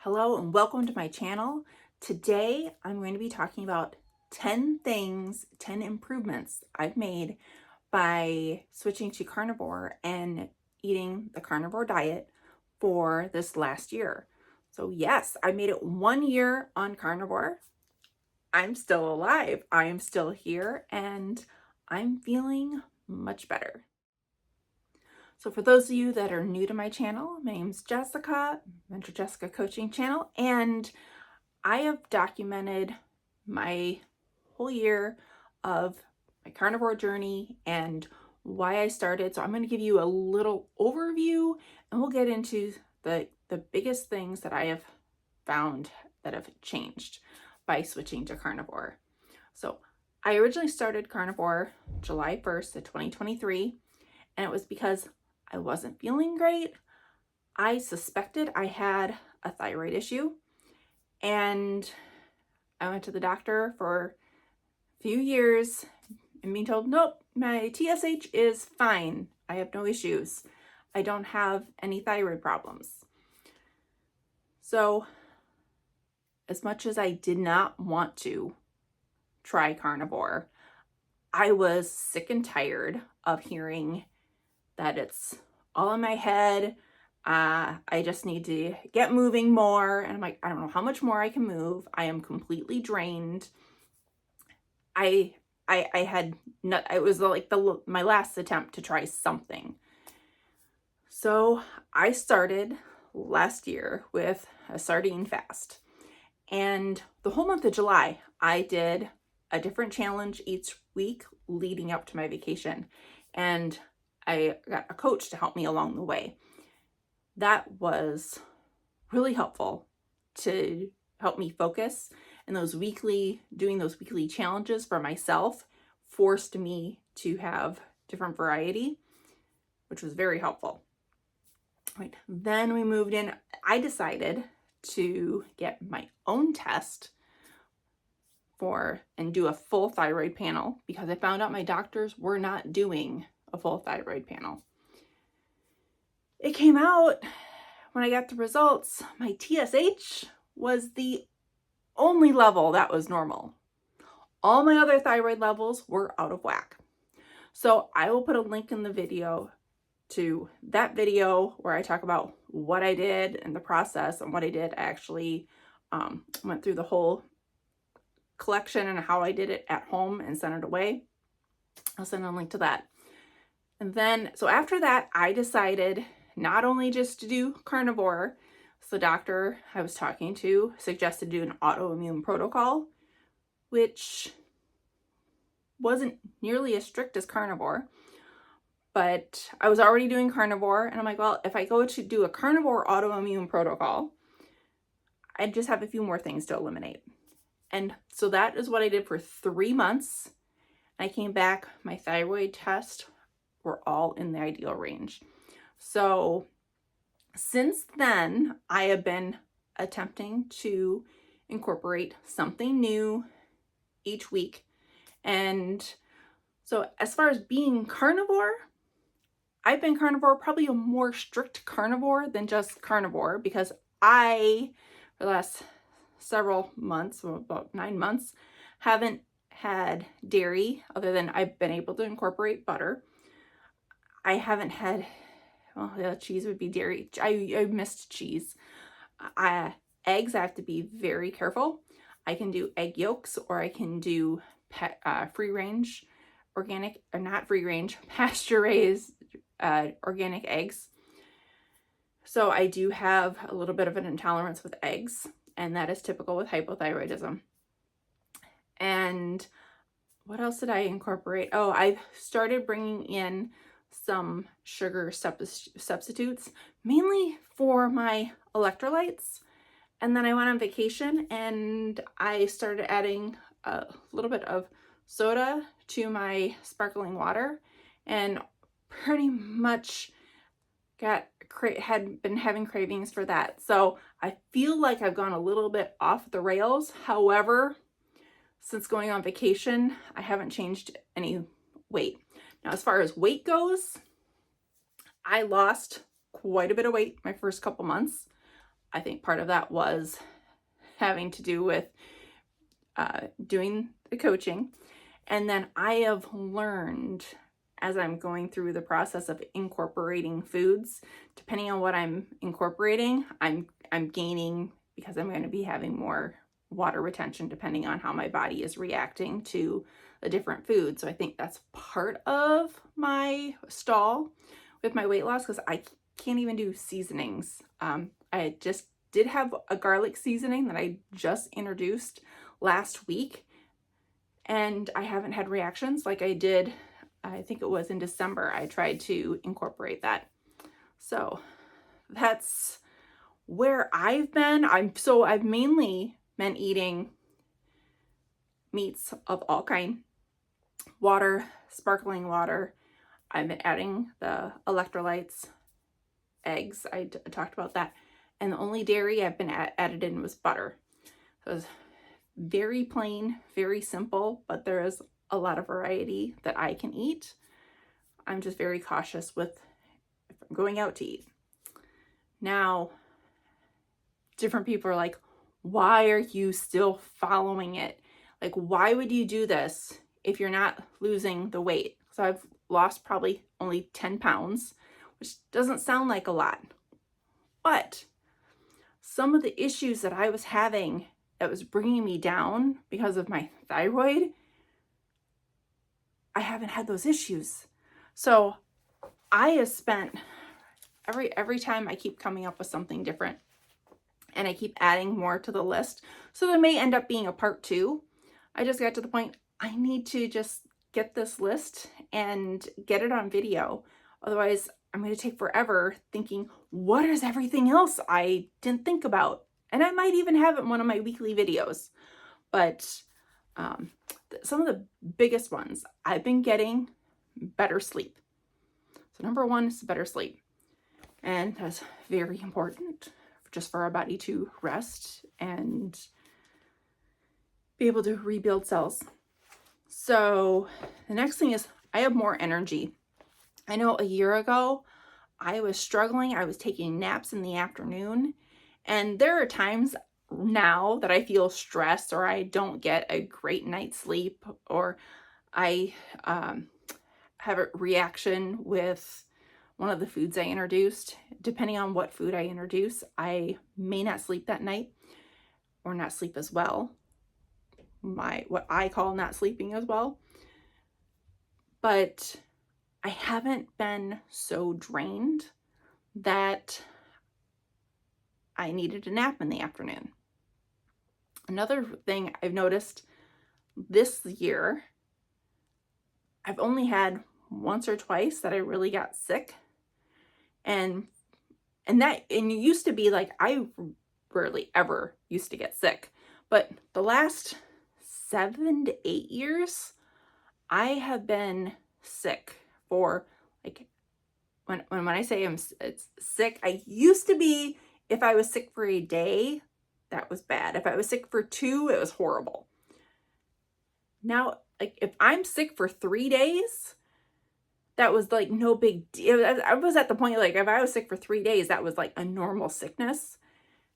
Hello and welcome to my channel. Today I'm going to be talking about 10 improvements I've made by switching to carnivore and eating the carnivore diet for this last year. So yes, I made it 1 year on carnivore. I'm still alive. I am still here and I'm feeling much better. So for those of you that are new to my channel, my name's Jessica, Mentor Jessica Coaching Channel, and I have documented my whole year of my carnivore journey and why I started. So I'm going to give you a little overview and we'll get into the biggest things that I have found that have changed by switching to carnivore. So I originally started carnivore July 1st of 2023, and it was because I wasn't feeling great. I suspected I had a thyroid issue, and I went to the doctor for a few years and being told, nope, my TSH is fine. I have no issues. I don't have any thyroid problems. So as much as I did not want to try carnivore, I was sick and tired of hearing that it's all in my head. I just need to get moving more. And I'm like, I don't know how much more I can move. I am completely drained. I had not, it was like my last attempt to try something. So I started last year with a sardine fast. And the whole month of July, I did a different challenge each week leading up to my vacation. And I got a coach to help me along the way. That was really helpful to help me focus, and doing those weekly challenges for myself forced me to have different variety, which was very helpful. Right. Then we moved in. I decided to get my own test and do a full thyroid panel because I found out my doctors were not doing a full thyroid panel. It came out when I got the results, my TSH was the only level that was normal. All my other thyroid levels were out of whack. So I will put a link in the video to that video where I talk about what I did and the process and what I did. I actually went through the whole collection and how I did it at home and sent it away. I'll send a link to that. And then, so after that, I decided not only just to do carnivore. So the doctor I was talking to suggested do an autoimmune protocol, which wasn't nearly as strict as carnivore, but I was already doing carnivore. And I'm like, well, if I go to do a carnivore autoimmune protocol, I just have a few more things to eliminate. And so that is what I did for 3 months. I came back, my thyroid tests were all in the ideal range. So since then, I have been attempting to incorporate something new each week. And so as far as being carnivore, I've been carnivore, probably a more strict carnivore than just carnivore, because for the last several months, about 9 months, haven't had dairy other than I've been able to incorporate butter. I haven't had, well, yeah, cheese would be dairy. I missed cheese. Eggs, I have to be very careful. I can do egg yolks, or I can do free range organic, or not free range, pasture raised organic eggs. So I do have a little bit of an intolerance with eggs, and that is typical with hypothyroidism. And what else did I incorporate? Oh, I've started bringing in some sugar substitutes, mainly for my electrolytes. And then I went on vacation and I started adding a little bit of soda to my sparkling water, and pretty much had been having cravings for that. So I feel like I've gone a little bit off the rails. However, since going on vacation, I haven't changed any weight. Now, as far as weight goes, I lost quite a bit of weight my first couple months. I think part of that was having to do with doing the coaching. And then I have learned as I'm going through the process of incorporating foods, depending on what I'm incorporating, I'm gaining, because I'm going to be having more water retention depending on how my body is reacting to the different foods. So I think that's part of my stall with my weight loss, because I can't even do seasonings. I just did have a garlic seasoning that I just introduced last week, and I haven't had reactions like I did, I think it was in December. I tried to incorporate that. So that's where I've been. I've mainly been eating meats of all kind, water, sparkling water. I've been adding the electrolytes, eggs. I talked about that. And the only dairy I've been added in was butter. So it was very plain, very simple, but there is a lot of variety that I can eat. I'm just very cautious with if I'm going out to eat. Now, different people are like, why are you still following it? Like, why would you do this if you're not losing the weight? So I've lost probably only 10 pounds, which doesn't sound like a lot. But some of the issues that I was having that was bringing me down because of my thyroid, I haven't had those issues. So I have spent every time I keep coming up with something different, and I keep adding more to the list. So there may end up being a part 2. I just got to the point, I need to just get this list and get it on video. Otherwise, I'm going to take forever thinking, what is everything else I didn't think about? And I might even have it in one of my weekly videos. But some of the biggest ones, I've been getting better sleep. So number 1 is better sleep. And that's very important just for our body to rest and be able to rebuild cells. So the next thing is I have more energy. I know a year ago I was struggling. I was taking naps in the afternoon, and there are times now that I feel stressed or I don't get a great night's sleep, or I have a reaction with one of the foods I introduced. Depending on what food I introduce, I may not sleep that night or not sleep as well. What I call not sleeping as well. But I haven't been so drained that I needed a nap in the afternoon. Another thing I've noticed this year, I've only had once or twice that I really got sick. And it used to be like I rarely ever used to get sick. But the last 7 to 8 years, I have been sick for, like, when I say it's sick, I used to be, if I was sick for a day, that was bad. If I was sick for 2, it was horrible. Now, like, if I'm sick for 3 days, that was like no big deal. I was at the point, like, if I was sick for 3 days, that was like a normal sickness.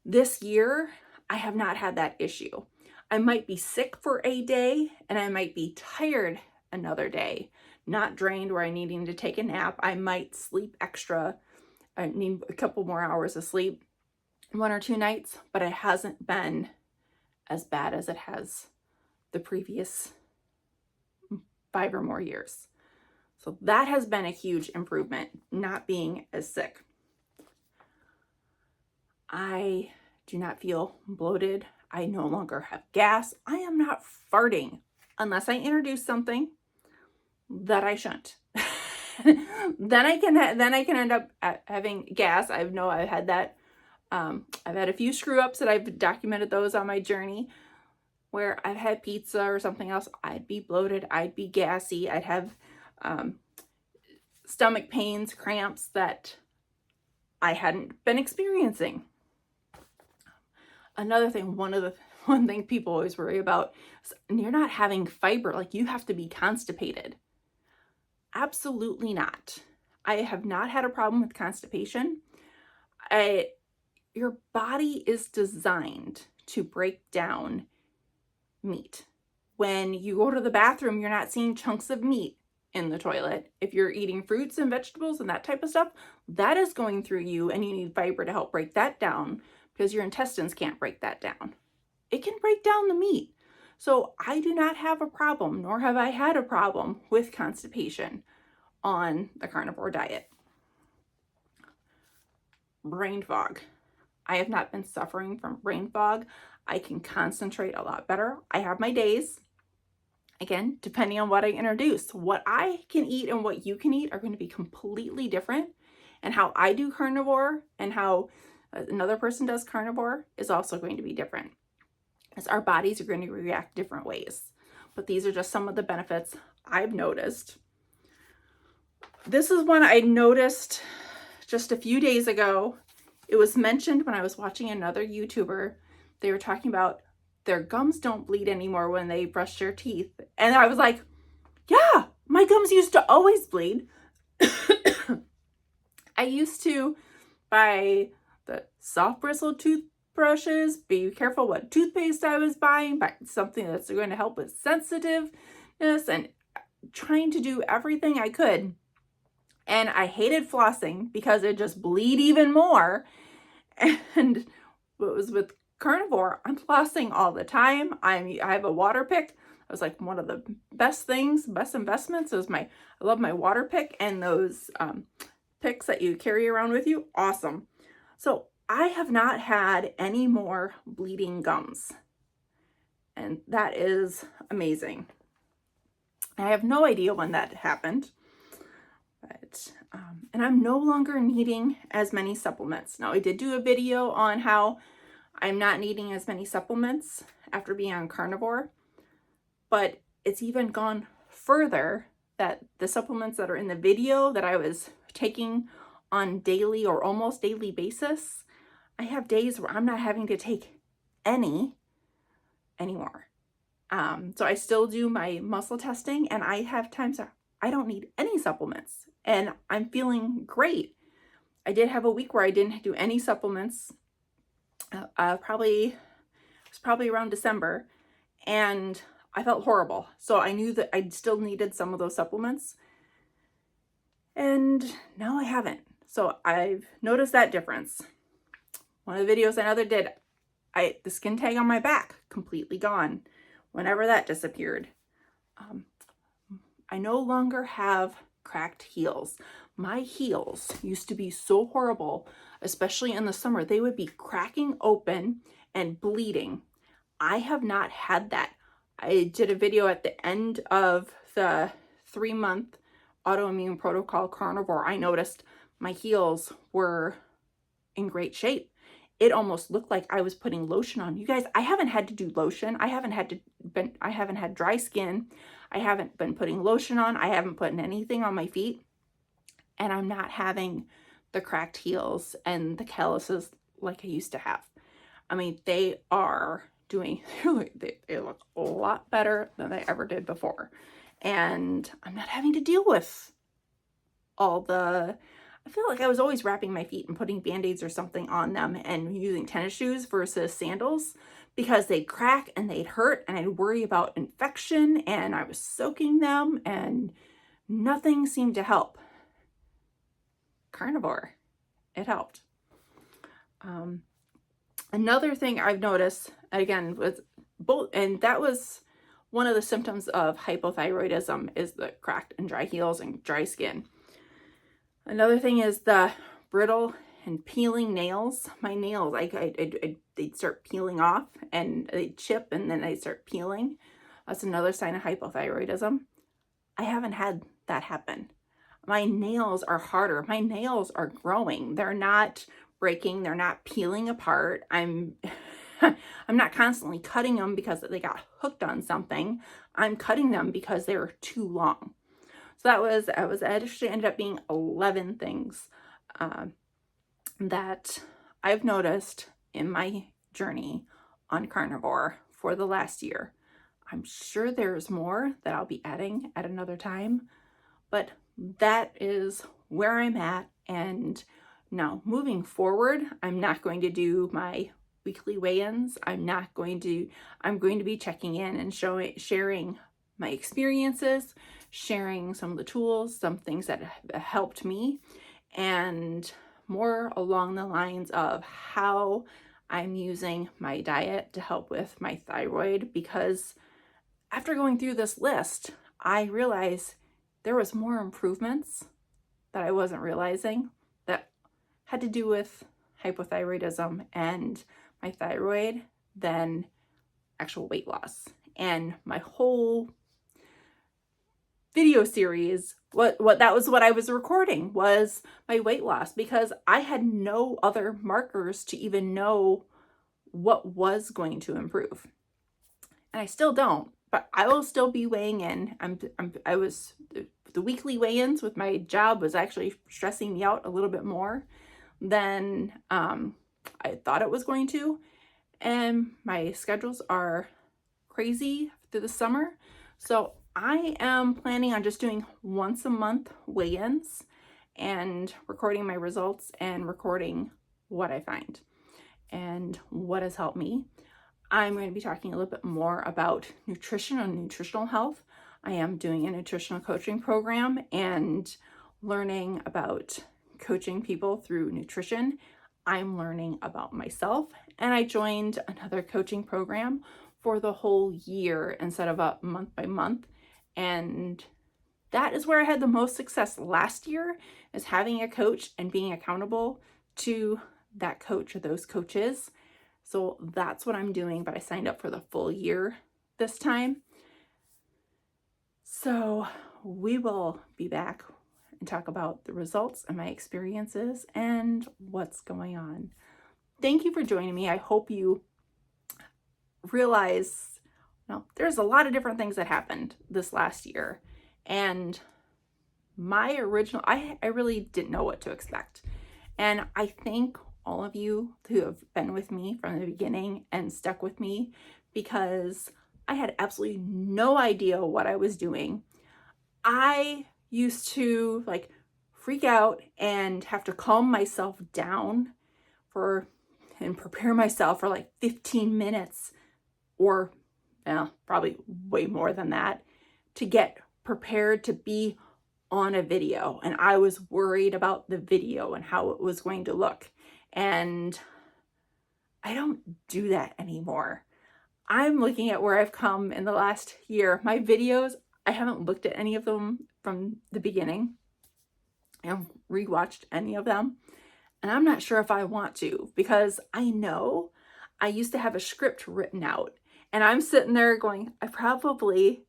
This year, I have not had that issue. I might be sick for a day and I might be tired another day, not drained where I'm needing to take a nap. I might sleep extra. I need a couple more hours of sleep 1 or 2 nights, but it hasn't been as bad as it has the previous 5 or more years. So that has been a huge improvement, not being as sick. I do not feel bloated. I no longer have gas. I am not farting unless I introduce something that I shouldn't. Then I can end up having gas. I've had that. I've had a few screw ups that I've documented those on my journey, where I've had pizza or something else. I'd be bloated. I'd be gassy. I'd have stomach pains, cramps that I hadn't been experiencing. Another thing, one thing people always worry about is you're not having fiber, like you have to be constipated. Absolutely not. I have not had a problem with constipation. your body is designed to break down meat. When you go to the bathroom, you're not seeing chunks of meat in the toilet. If you're eating fruits and vegetables and that type of stuff, that is going through you, and you need fiber to help break that down because your intestines can't break that down. It can break down the meat. So I do not have a problem, nor have I had a problem with constipation on the carnivore diet. Brain fog. I have not been suffering from brain fog. I can concentrate a lot better. I have my days. Again, depending on what I introduce, what I can eat and what you can eat are going to be completely different. And how I do carnivore and how another person does carnivore is also going to be different, as our bodies are going to react different ways. But these are just some of the benefits I've noticed. This is one I noticed just a few days ago. It was mentioned when I was watching another YouTuber. They were talking about their gums don't bleed anymore when they brush their teeth. And I was like, yeah, my gums used to always bleed. I used to buy the soft bristled toothbrushes, be careful what toothpaste I was buying, buy something that's going to help with sensitiveness, and trying to do everything I could. And I hated flossing because it just bleed even more. And what was with carnivore, I'm flossing all the time. I have a water pick. It was like one of the best investments is I love my water pick, and those picks that you carry around with you. Awesome. So I have not had any more bleeding gums, and that is amazing. I have no idea when that happened, but and I'm no longer needing as many supplements. Now, I did do a video on how I'm not needing as many supplements after being on carnivore, but it's even gone further that the supplements that are in the video that I was taking on daily or almost daily basis, I have days where I'm not having to take any anymore. So I still do my muscle testing, and I have times that I don't need any supplements, and I'm feeling great. I did have a week where I didn't do any supplements. It was probably around December, and I felt horrible. So I knew that I still needed some of those supplements, and now I haven't. So I've noticed that difference. One of the videos I did, the skin tag on my back completely gone. Whenever that disappeared, I no longer have cracked heels. My heels used to be so horrible, especially in the summer. They would be cracking open and bleeding. I have not had that. I did a video at the end of the 3-month autoimmune protocol carnivore. I noticed my heels were in great shape. It almost looked like I was putting lotion on. You guys, I haven't had to do lotion. I haven't had dry skin. I haven't been putting lotion on. I haven't put anything on my feet. And I'm not having the cracked heels and the calluses like I used to have. I mean, they are doing, they look a lot better than they ever did before. And I'm not having to deal with I feel like I was always wrapping my feet and putting Band-Aids or something on them and using tennis shoes versus sandals because they'd crack and they'd hurt, and I'd worry about infection, and I was soaking them, and nothing seemed to help. Carnivore, it helped. Another thing I've noticed, again, with both, and that was one of the symptoms of hypothyroidism, is the cracked and dry heels and dry skin. Another thing is the brittle and peeling nails. My nails, they'd start peeling off, and they'd chip, and then they'd start peeling. That's another sign of hypothyroidism. I haven't had that happen. My nails are harder. My nails are growing. They're not breaking. They're not peeling apart. I'm not constantly cutting them because they got hooked on something. I'm cutting them because they're too long. So that actually ended up being 11 things that I've noticed in my journey on carnivore for the last year. I'm sure there's more that I'll be adding at another time, but that is where I'm at, and Now, moving forward, I'm not going to do my weekly weigh-ins. I'm going to be checking in and sharing my experiences, sharing some of the tools, some things that have helped me, and more along the lines of how I'm using my diet to help with my thyroid, because after going through this list, I realized there was more improvements that I wasn't realizing that had to do with hypothyroidism and my thyroid than actual weight loss. And my whole video series, what I was recording was my weight loss, because I had no other markers to even know what was going to improve. And I still don't, but I will still be weighing in. The weekly weigh-ins with my job was actually stressing me out a little bit more than I thought it was going to. And my schedules are crazy through the summer. So I am planning on just doing once a month weigh-ins and recording my results and recording what I find and what has helped me. I'm going to be talking a little bit more about nutrition and nutritional health. I am doing a nutritional coaching program and learning about coaching people through nutrition. I'm learning about myself, and I joined another coaching program for the whole year instead of a month by month. And that is where I had the most success last year, is having a coach and being accountable to that coach or those coaches. So that's what I'm doing, but I signed up for the full year this time. So we will be back and talk about the results and my experiences and what's going on. Thank you for joining me. I hope you realize, there's a lot of different things that happened this last year. And my original, I really didn't know what to expect. And I thank all of you who have been with me from the beginning and stuck with me, because I had absolutely no idea what I was doing. I used to freak out and have to calm myself down and prepare myself for 15 minutes or probably way more than that to get prepared to be on a video. And I was worried about the video and how it was going to look. And I don't do that anymore. I'm looking at where I've come in the last year. My videos, I haven't looked at any of them from the beginning. I haven't rewatched any of them. And I'm not sure if I want to, because I know I used to have a script written out. And I'm sitting there going, I probably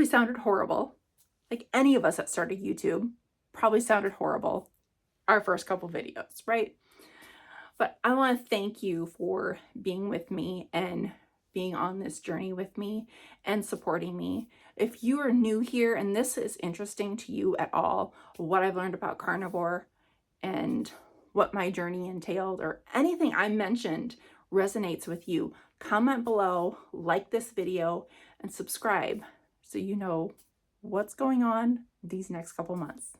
sounded horrible. Like any of us that started YouTube probably sounded horrible our first couple videos, right? But I want to thank you for being with me and being on this journey with me and supporting me. If you are new here and this is interesting to you at all, what I've learned about carnivore and what my journey entailed, or anything I mentioned resonates with you, comment below, like this video, and subscribe so you know what's going on these next couple months.